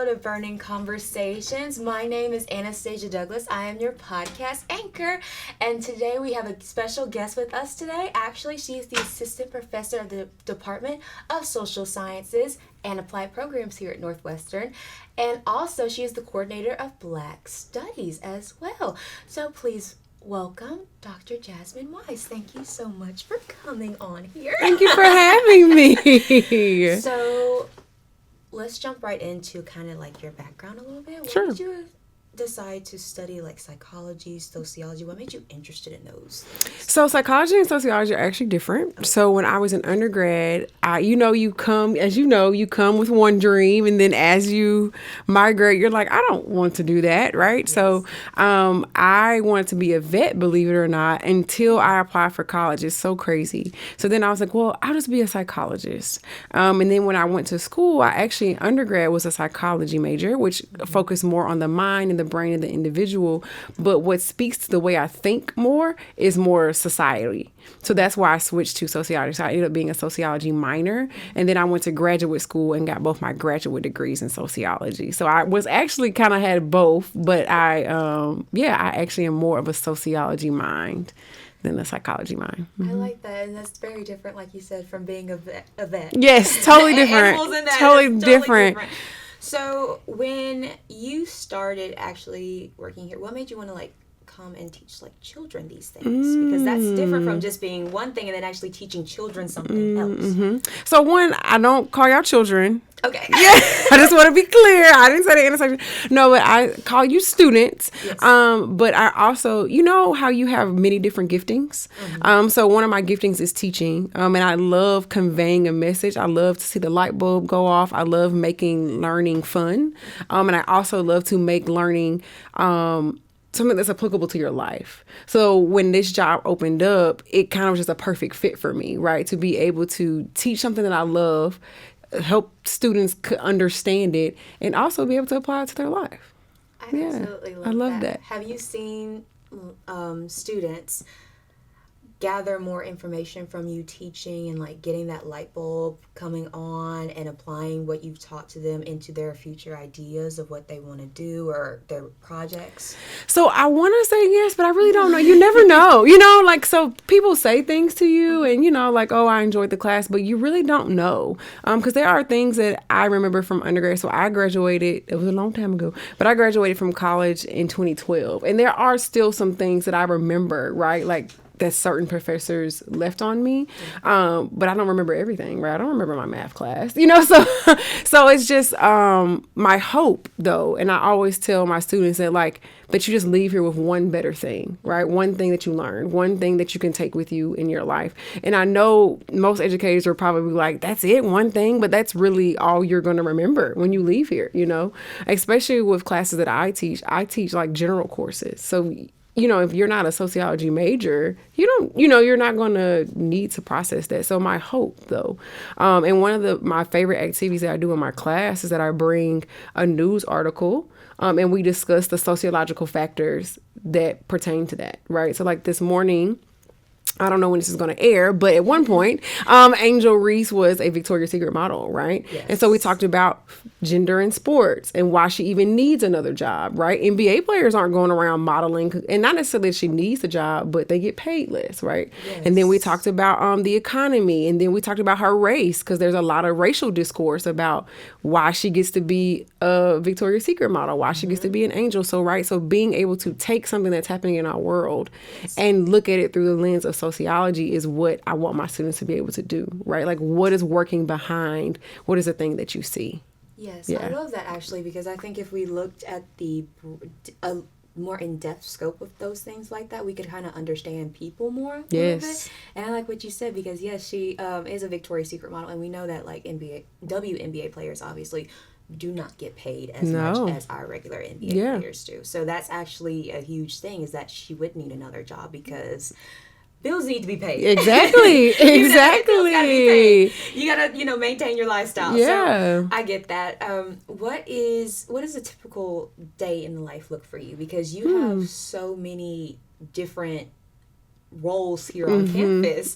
episode of Burning Conversations. My name is Anastasia Douglas. I am your podcast anchor, and today we have a special guest with us today. Actually, she is the assistant professor of the Department of Social Sciences and Applied Programs here at Northwestern, and also she is the coordinator of Black Studies as well. So please welcome Dr. Jasmine Wise. Thank you so much for coming on here. Thank you for having me. So let's jump right into kind of like your background a little bit. Sure. Why did you decide to study like psychology, sociology? What made you interested in those things? So psychology and sociology are actually different. Okay. So when I was an undergrad, you come with one dream, and then as you migrate, you're like, I don't want to do that, right? Yes. So I wanted to be a vet, believe it or not, until I applied for college. It's so crazy. So then I was like, well, I'll just be a psychologist. And then when I went to school, I actually, undergrad was a psychology major, which focused more on the mind and the brain of the individual. But what speaks to the way I think more is more society. So that's why I switched to sociology. So I ended up being a sociology minor. And then I went to graduate school and got both my graduate degrees in sociology. So I was actually kind of had both, but I actually am more of a sociology mind than a psychology mind. Mm-hmm. I like that. And that's very different, like you said, from being a vet. Yes, totally different. Totally different. So when you started actually working here, what made you want to like come and teach like children these things? Because that's different from just being one thing and then actually teaching children something else. Mm-hmm. So one, I don't call y'all children. Okay. Yeah, I just want to be clear. I didn't say the intersection. No, but I call you students. Yes. But I also, you know how you have many different giftings? Mm-hmm. So one of my giftings is teaching. And I love conveying a message. I love to see the light bulb go off. I love making learning fun. And I also love to make learning something that's applicable to your life. So when this job opened up, it kind of was just a perfect fit for me, right? To be able to teach something that I love, help students understand it, and also be able to apply it to their life. I absolutely love that. Have you seen students gather more information from you teaching and like getting that light bulb coming on and applying what you've taught to them into their future ideas of what they want to do or their projects? So I want to say yes, but I really don't know. You never know, so people say things to you and, like, oh, I enjoyed the class, but you really don't know. Because there are things that I remember from undergrad. So I graduated, it was a long time ago, but I graduated from college in 2012. And there are still some things that I remember, right? Like, that certain professors left on me. But I don't remember everything, right? I don't remember my math class, so it's just my hope though. And I always tell my students that that you just leave here with one better thing, right? One thing that you learned, one thing that you can take with you in your life. And I know most educators are probably like, that's it, one thing, but that's really all you're going to remember when you leave here, especially with classes that I teach like general courses. So if you're not a sociology major, you're not going to need to process that. So my hope, though, and one of my favorite activities that I do in my class is that I bring a news article, and we discuss the sociological factors that pertain to that, right? So like this morning, I don't know when this is going to air, but at one point, Angel Reese was a Victoria's Secret model, right? Yes. And so we talked about gender in sports and why she even needs another job, right? NBA players aren't going around modeling, and not necessarily that she needs a job, but they get paid less, right? Yes. And then we talked about the economy, and then we talked about her race, because there's a lot of racial discourse about why she gets to be a Victoria's Secret model, why she gets to be an angel. So, right, so being able to take something that's happening in our world and look at it through the lens of sociology is what I want my students to be able to do, right? Like, what is working behind what is the thing that you see? Yes, yeah. I love that actually, because I think if we looked at the more in-depth scope of those things like that, we could kind of understand people more. Yes. And I like what you said, because yes, she is a Victoria's Secret model, and we know that like WNBA players obviously do not get paid as much as our regular NBA players do. So that's actually a huge thing, is that she would need another job because bills need to be paid. Exactly. Exactly. You gotta, maintain your lifestyle. Yeah. So I get that. What does a typical day in the life look for you? Because you have so many different roles here on campus.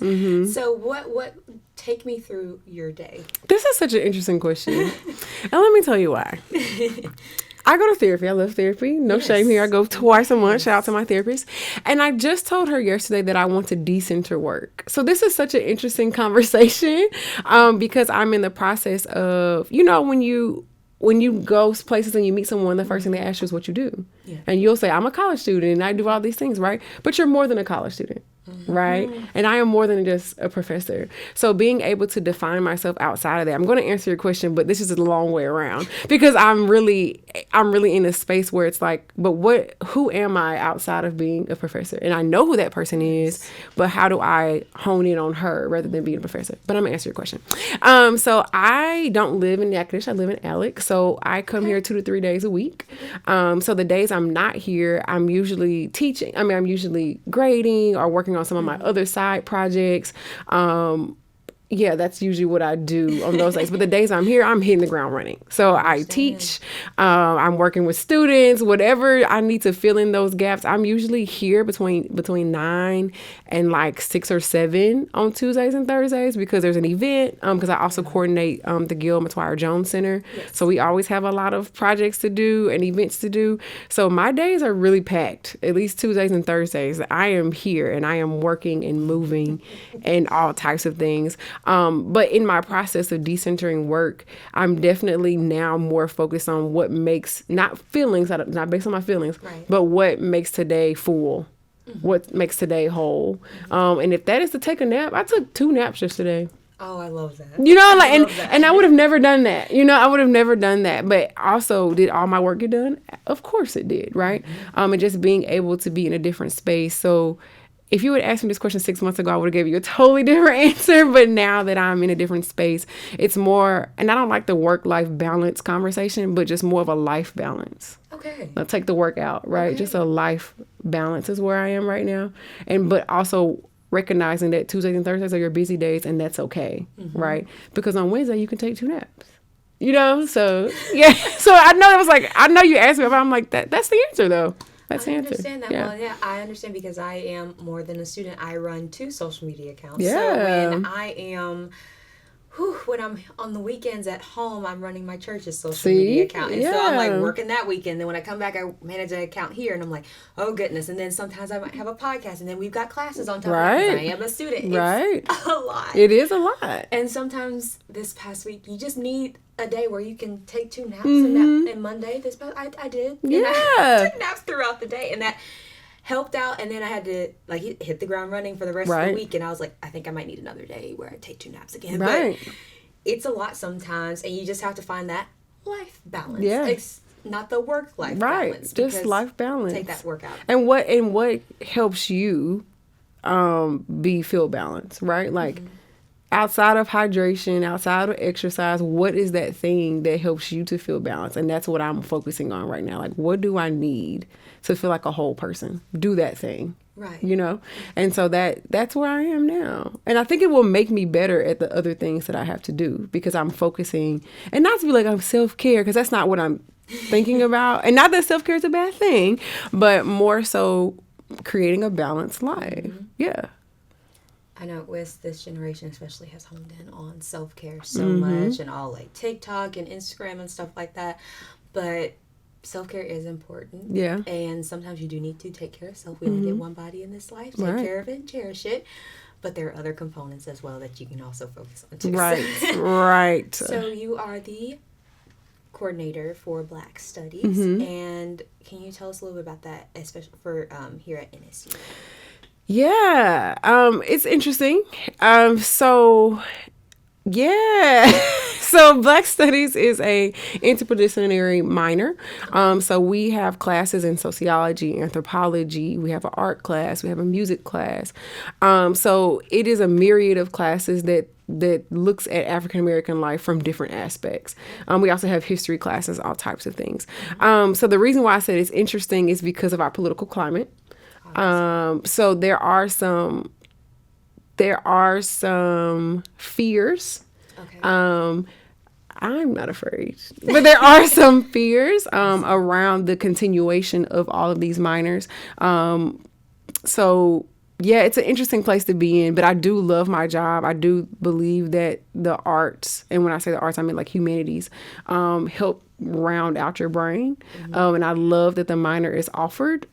So what take me through your day? This is such an interesting question. And let me tell you why. I go to therapy. I love therapy. No shame here. I go twice a month. Shout out to my therapist. And I just told her yesterday that I want to decenter work. So this is such an interesting conversation because I'm in the process of, when you go places and you meet someone, the first thing they ask you is what you do. Yeah. And you'll say, I'm a college student and I do all these things, right? But you're more than a college student, right? And I am more than just a professor. So being able to define myself outside of that, I'm going to answer your question, but this is a long way around because I'm really in a space where it's like, but who am I outside of being a professor? And I know who that person is, but how do I hone in on her rather than being a professor? But I'm going to answer your question. So I don't live in Natchitoches. I live in Alex. So I come here 2 to 3 days a week. So the days I'm not here, I'm usually teaching. I'm usually grading or working on some of my other side projects. Yeah, that's usually what I do on those days. But the days I'm here, I'm hitting the ground running. So I teach, I'm working with students, whatever I need to fill in those gaps. I'm usually here between 9 and like 6 or 7 on Tuesdays and Thursdays because there's an event. Because I also coordinate the Gil Matwire Jones Center. Yes. So we always have a lot of projects to do and events to do. So my days are really packed, at least Tuesdays and Thursdays. I am here and I am working and moving and all types of things. But in my process of decentering work, I'm definitely now more focused on what makes, not based on my feelings, but what makes today full, what makes today whole. And if that is to take a nap, I took 2 naps yesterday. Oh, I love that. And I would have never done that. I would have never done that. But also, did all my work get done? Of course it did, right? And just being able to be in a different space. So if you would ask me this question 6 months ago, I would have given you a totally different answer. But now that I'm in a different space, it's more, and I don't like the work-life balance conversation, but just more of a life balance. Okay. I'll take the work out, right? Okay. Just a life balance is where I am right now. But also recognizing that Tuesdays and Thursdays are your busy days, and that's okay, right? Because on Wednesday, you can take 2 naps. So, yeah. So I know you asked me, but I'm like, that's the answer, though. That's the answer. I understand that. Yeah. Well, yeah, I understand because I am more than a student. I run 2 social media accounts. Yeah. So when I'm on the weekends at home, I'm running my church's social media account. And so I'm like working that weekend. Then when I come back, I manage an account here. And I'm like, oh, goodness. And then sometimes I might have a podcast. And then we've got classes on top of that because I am a student. It's a lot. It is a lot. And sometimes this past week, you just need a day where you can take 2 naps. And Monday, I did. Yeah. And I took naps throughout the day. And that helped out, and then I had to hit the ground running for the rest of the week, and I was like, I think I might need another day where I take 2 naps again. But it's a lot sometimes, and you just have to find that life balance. Yeah. It's not the work-life balance. Just life balance. Take that work out. And what helps you feel balanced, right? Like outside of hydration, outside of exercise, what is that thing that helps you to feel balanced? And that's what I'm focusing on right now. Like, what do I need to feel like a whole person? Do that thing. Right. And so that's where I am now. And I think it will make me better at the other things that I have to do because I'm focusing, and not to be like I'm self-care, because that's not what I'm thinking about. And not that self-care is a bad thing, but more so creating a balanced life. Yeah. I know with this generation especially has honed in on self-care so much, and all like TikTok and Instagram and stuff like that. But self-care is important. Yeah. And sometimes you do need to take care of self. We only get one body in this life. Take care of it and cherish it. But there are other components as well that you can also focus on too. Right. So you are the coordinator for Black Studies. And can you tell us a little bit about that, especially for here at NSU? Yeah, it's interesting. So Black Studies is a interdisciplinary minor. So we have classes in sociology, anthropology. We have an art class. We have a music class. So it is a myriad of classes that looks at African American life from different aspects. We also have history classes, all types of things. So the reason why I said it's interesting is because of our political climate. So there are some fears. Okay. I'm not afraid, but there are some fears around the continuation of all of these minors. So yeah, it's an interesting place to be in, but I do love my job. I do believe that the arts, and when I say the arts, I mean like humanities, help round out your brain. And I love that the minor is offered.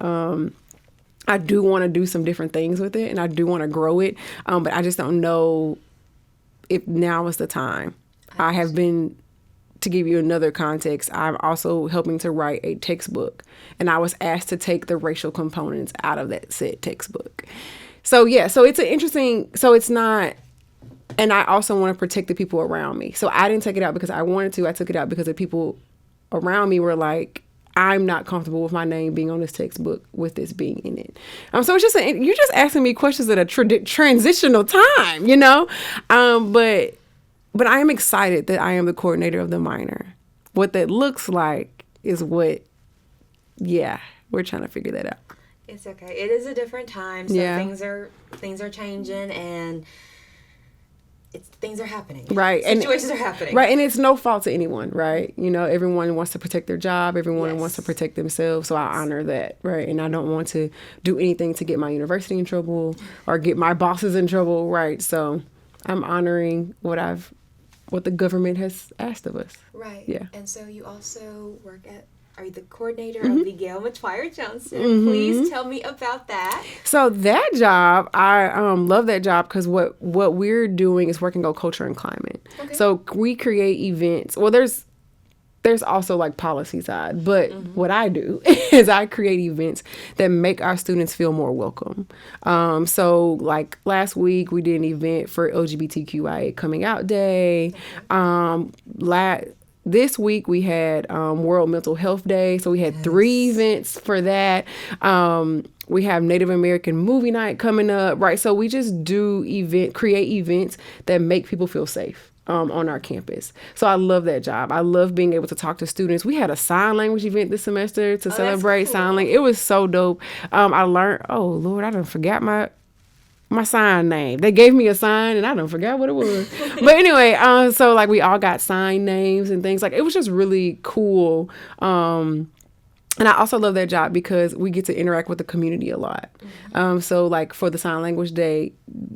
I do want to do some different things with it, and I do want to grow it, but I just don't know if now is the time. I have been, to give you another context, I'm also helping to write a textbook, and I was asked to take the racial components out of that said textbook. So yeah, so it's an interesting, so it's not, and I also want to protect the people around me. So I didn't take it out because I wanted to. I took it out because the people around me were like, I'm not comfortable with my name being on this textbook with this being in it. So it's just, you're just asking me questions at a transitional time, you know? But I am excited that I am the coordinator of the minor. What that looks like is what, yeah, we're trying to figure that out. It's okay. It is a different time, so things are changing, and things are happening. Right. Situations are happening. Right, and it's no fault to anyone, right? You know, everyone wants to protect their job. Everyone wants to protect themselves, so I honor that, right? And I don't want to do anything to get my university in trouble or get my bosses in trouble, right? So I'm honoring what the government has asked of us. Right. Yeah. And so you also are you the coordinator of the Gail Matwire Johnson? Please tell me about that. So that job, I love that job because what we're doing is working on culture and climate. Okay. So we create events. Well, there's also like policy side, but what I do is I create events that make our students feel more welcome. So like last week we did an event for LGBTQIA Coming Out Day. This week we had World Mental Health Day, so we had 3 events for that. We have Native American Movie Night coming up, right? So we just create events that make people feel safe on our campus. So I love that job. I love being able to talk to students. We had a sign language event this semester to celebrate sign language. It was so dope. I learned, oh Lord, I done forgot my sign name. They gave me a sign and I don't forget what it was. But anyway, so like we all got sign names and things. Like it was just really cool. And I also love that job because we get to interact with the community a lot. So like for the sign language day,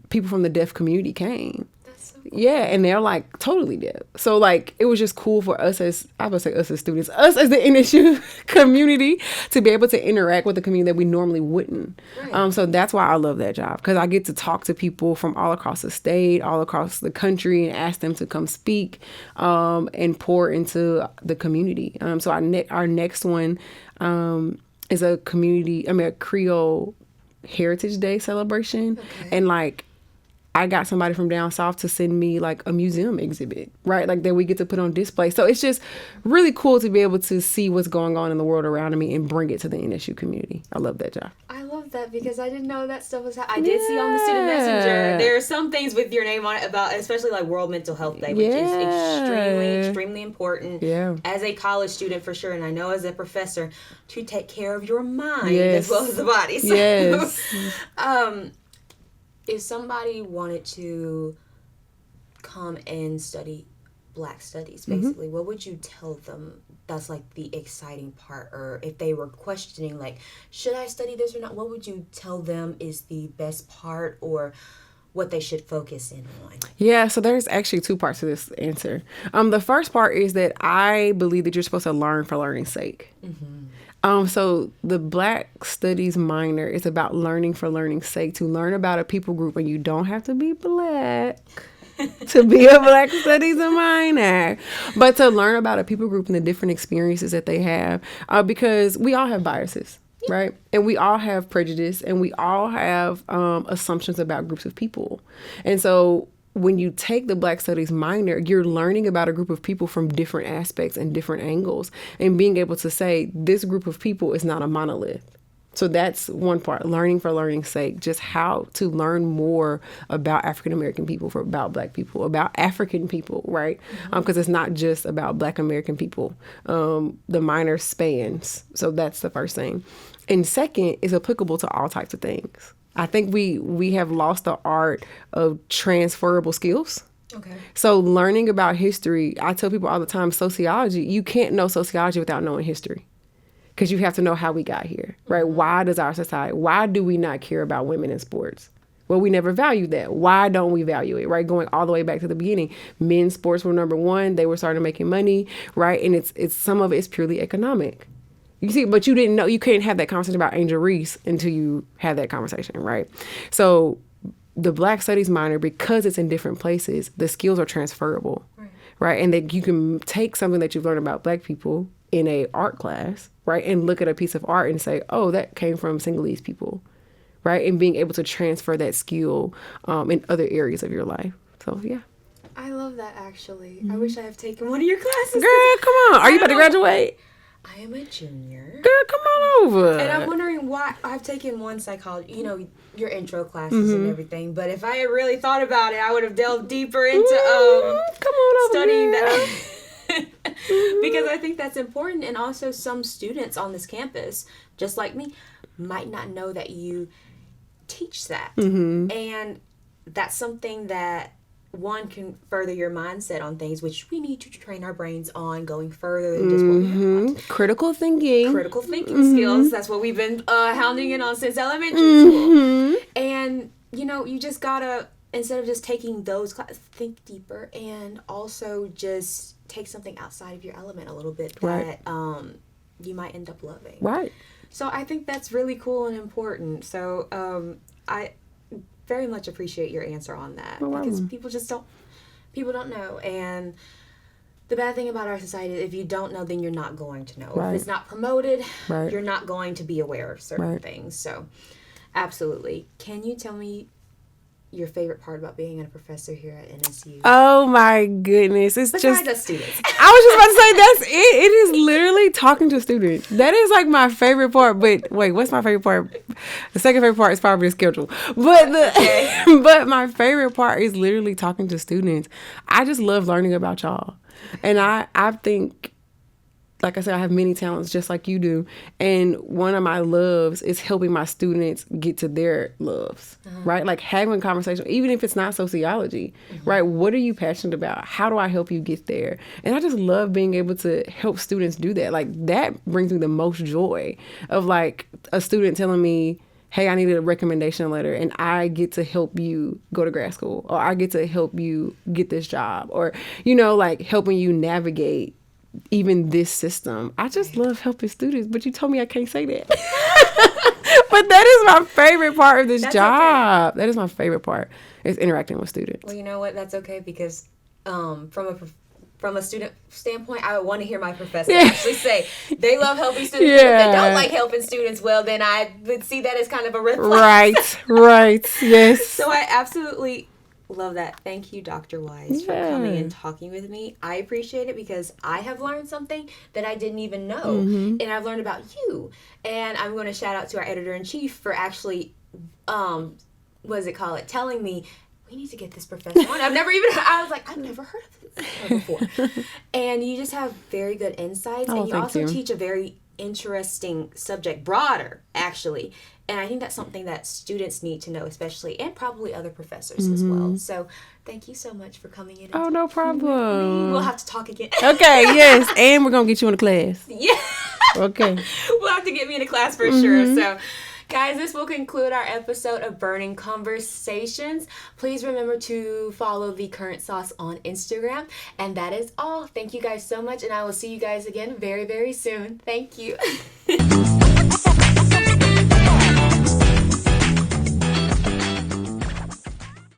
people from the deaf community came. Yeah, and they're like totally deaf. So like it was just cool for us as students, us as the NSU community to be able to interact with the community that we normally wouldn't. Right. So that's why I love that job, because I get to talk to people from all across the state, all across the country, and ask them to come speak and pour into the community. So our next one is a Creole Heritage Day celebration, and like I got somebody from down south to send me like a museum exhibit, right? Like that we get to put on display. So it's just really cool to be able to see what's going on in the world around me and bring it to the NSU community. I love that job. I love that because I didn't know that stuff was happening. I did see on the student messenger. There are some things with your name on it about, especially like World Mental Health Day, which is extremely important as a college student for sure. And I know as a professor to take care of your mind as well as the body. So, if somebody wanted to come and study Black studies, basically, what would you tell them that's like the exciting part? Or if they were questioning, like, should I study this or not? What would you tell them is the best part or what they should focus in on? Yeah, so there's actually 2 parts to this answer. The first part is that I believe that you're supposed to learn for learning's sake. So the Black Studies minor is about learning for learning's sake, to learn about a people group, and you don't have to be Black to be a Black Studies minor, but to learn about a people group and the different experiences that they have, because we all have biases, right? And we all have prejudice, and we all have assumptions about groups of people. And so when you take the Black Studies minor, you're learning about a group of people from different aspects and different angles, and being able to say this group of people is not a monolith. So that's one part, learning for learning's sake, just how to learn more about African American people, about Black people, about African people, right? Because it's not just about Black American people. The minor spans. So that's the first thing. And second, is applicable to all types of things. I think we have lost the art of transferable skills. Okay. So learning about history, I tell people all the time, sociology, you can't know sociology without knowing history. because you have to know how we got here, right? Why does our society, why do we not care about women in sports? Well, we never valued that. Why don't we value it, right? Going all the way back to the beginning, men's sports were number one. They were starting making money, right? And it's some of it's purely economic. You see, but you didn't know, you couldn't have that conversation about Angel Reese until you had that conversation, right? So the Black Studies minor, because it's in different places, the skills are transferable, right? And that you can take something that you've learned about Black people in a art class, right? And look at a piece of art and say, oh, that came from Sinhalese people, right? And being able to transfer that skill in other areas of your life. So, yeah. I love that, actually. I wish I have taken one of your classes. Girl, come on. Are you about to graduate? I am a junior. Girl, come on over. And I'm wondering why. I've taken one psychology, your intro classes and everything. But if I had really thought about it, I would have delved deeper into come on over, studying girl. that. Because I think that's important. And also some students on this campus, just like me, might not know that you teach that. And that's something that one can further your mindset on things, which we need to train our brains on going further than just what we want. Critical thinking Skills. That's what we've been hounding it on since elementary school. And you just gotta, instead of just taking those classes, think deeper and also just take something outside of your element a little bit that you might end up loving. Right. So I think that's really cool and important. So I very much appreciate your answer on that, because people don't know. And the bad thing about our society is if you don't know, then you're not going to know. If it's not promoted, you're not going to be aware of certain things. So absolutely. Can you tell me your favorite part about being a professor here at NSU? Oh my goodness. It's Besides us students. I was just about to say, that's it. It is literally talking to students. That is like my favorite part. But wait, what's my favorite part? The second favorite part is probably the schedule. But but my favorite part is literally talking to students. I just love learning about y'all. And I think, like I said, I have many talents just like you do. And one of my loves is helping my students get to their loves, right? Like having a conversation, even if it's not sociology, right? What are you passionate about? How do I help you get there? And I just love being able to help students do that. Like that brings me the most joy of like a student telling me, hey, I needed a recommendation letter and I get to help you go to grad school, or I get to help you get this job, or, like helping you navigate even this system. I just love helping students, but you told me I can't say that. But that is my favorite part of this job. Okay. That is my favorite part, is interacting with students. Well, you know what? That's okay, because from a student standpoint, I would want to hear my professor actually say they love helping students. If they don't like helping students, well, then I would see that as kind of a red flag. Right, yes. So I absolutely love that. Thank you, Dr. Wise, for coming and talking with me. I appreciate it, because I have learned something that I didn't even know, and I've learned about you. And I'm going to shout out to our editor-in-chief for actually, telling me, we need to get this professor on. I've never heard of this before. And you just have very good insights, and you also teach a very interesting subject, broader, actually. And I think that's something that students need to know, especially, and probably other professors as well. So thank you so much for coming in. Oh, no problem. We'll have to talk again. Okay, yes. And we're going to get you in a class. Yeah. Okay. We'll have to get me in a class for sure. So, guys, this will conclude our episode of Burning Conversations. Please remember to follow The Current Sauce on Instagram. And that is all. Thank you guys so much. And I will see you guys again very, very soon. Thank you.